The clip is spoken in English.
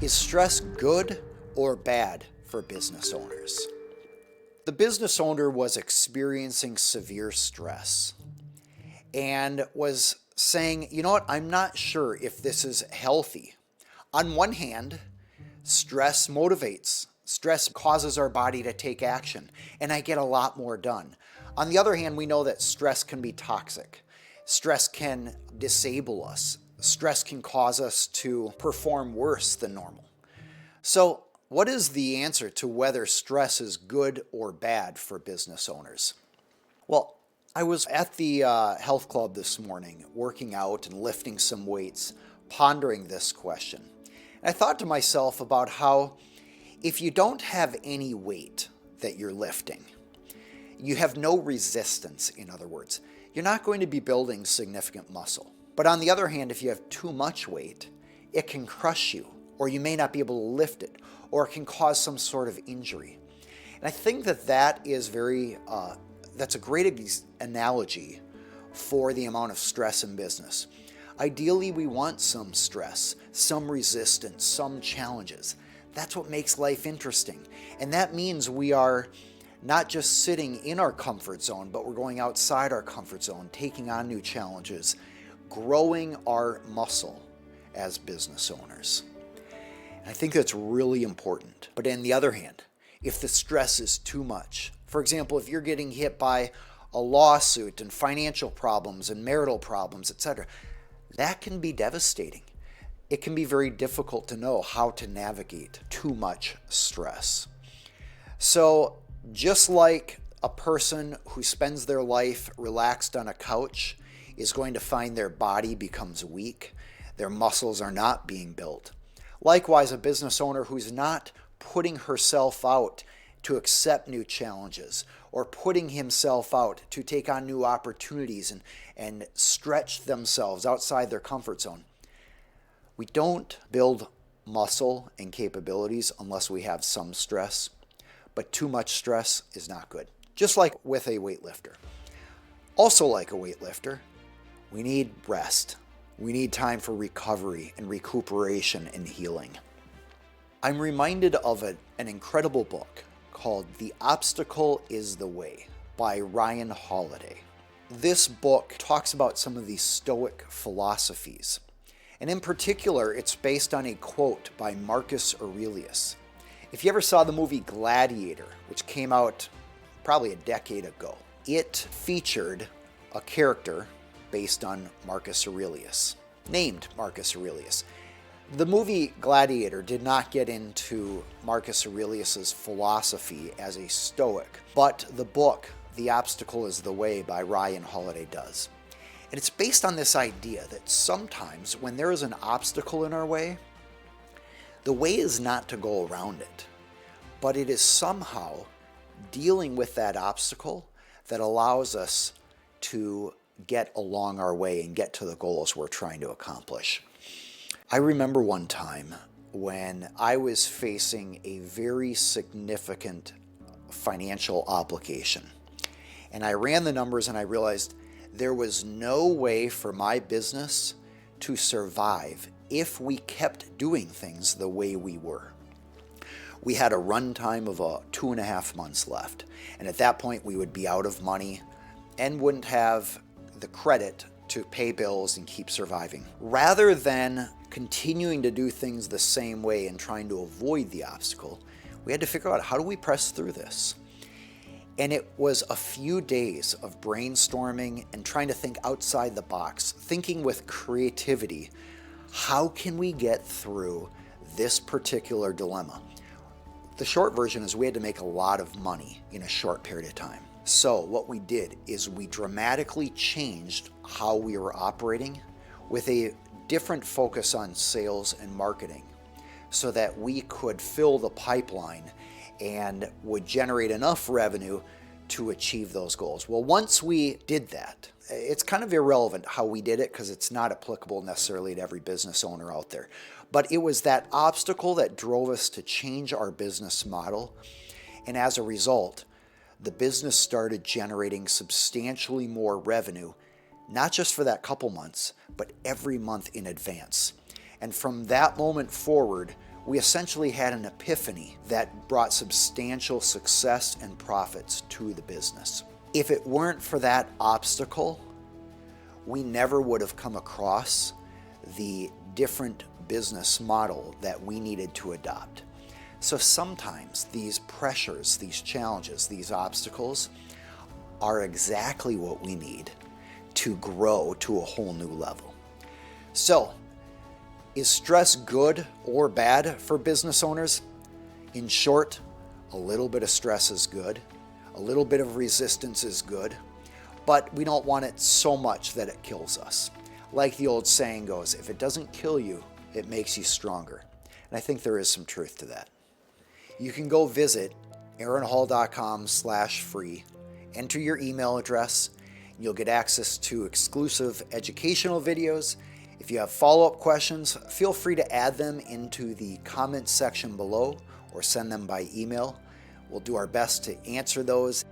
Is stress good or bad for business owners? The business owner was experiencing severe stress and was saying, you know what, I'm not sure if this is healthy. On one hand, stress motivates. Stress causes our body to take action, and I get a lot more done. On the other hand, we know that stress can be toxic. Stress can disable us. Stress can cause us to perform worse than normal. So, what is the answer to whether stress is good or bad for business owners? Well, I was at the health club this morning, working out and lifting some weights, pondering this question. And I thought to myself about how if you don't have any weight that you're lifting, you have no resistance, in other words, you're not going to be building significant muscle. But on the other hand, if you have too much weight, it can crush you, or you may not be able to lift it, or it can cause some sort of injury. And I think that is that's a great analogy for the amount of stress in business. Ideally, we want some stress, some resistance, some challenges. That's what makes life interesting. And that means we are not just sitting in our comfort zone, but we're going outside our comfort zone, taking on new challenges, growing our muscle as business owners. And I think that's really important. But on the other hand, if the stress is too much, for example, if you're getting hit by a lawsuit and financial problems and marital problems, etc., that can be devastating. It can be very difficult to know how to navigate too much stress. So just like a person who spends their life relaxed on a couch is going to find their body becomes weak, their muscles are not being built. Likewise, a business owner who's not putting herself out to accept new challenges or putting himself out to take on new opportunities and stretch themselves outside their comfort zone. We don't build muscle and capabilities unless we have some stress, but too much stress is not good. Just like with a weightlifter. Also like a weightlifter, we need rest. We need time for recovery and recuperation and healing. I'm reminded of an incredible book called The Obstacle is the Way by Ryan Holiday. This book talks about some of these Stoic philosophies. And in particular, it's based on a quote by Marcus Aurelius. If you ever saw the movie Gladiator, which came out probably a decade ago, it featured a character based on Marcus Aurelius, named Marcus Aurelius. The movie Gladiator did not get into Marcus Aurelius's philosophy as a Stoic, but the book, The Obstacle is the Way by Ryan Holiday does. And it's based on this idea that sometimes when there is an obstacle in our way, the way is not to go around it, but it is somehow dealing with that obstacle that allows us to get along our way and get to the goals we're trying to accomplish. I remember one time when I was facing a very significant financial obligation. And I ran the numbers and I realized there was no way for my business to survive if we kept doing things the way we were. We had a run time of 2.5 months left. And at that point, we would be out of money and wouldn't have the credit to pay bills and keep surviving. Rather than continuing to do things the same way and trying to avoid the obstacle, we had to figure out, how do we press through this? And it was a few days of brainstorming and trying to think outside the box, thinking with creativity, how can we get through this particular dilemma? The short version is we had to make a lot of money in a short period of time. So what we did is we dramatically changed how we were operating with a different focus on sales and marketing so that we could fill the pipeline and would generate enough revenue to achieve those goals. Well, once we did that, it's kind of irrelevant how we did it because it's not applicable necessarily to every business owner out there. But it was that obstacle that drove us to change our business model. And as a result, the business started generating substantially more revenue, not just for that couple months, but every month in advance. And from that moment forward, we essentially had an epiphany that brought substantial success and profits to the business. If it weren't for that obstacle, we never would have come across the different business model that we needed to adopt. So sometimes these pressures, these challenges, these obstacles are exactly what we need to grow to a whole new level. So, is stress good or bad for business owners? In short, a little bit of stress is good, a little bit of resistance is good, but we don't want it so much that it kills us. Like the old saying goes, if it doesn't kill you, it makes you stronger. And I think there is some truth to that. You can go visit aaronhall.com/free, enter your email address, and you'll get access to exclusive educational videos. If you have follow-up questions, feel free to add them into the comments section below or send them by email. We'll do our best to answer those.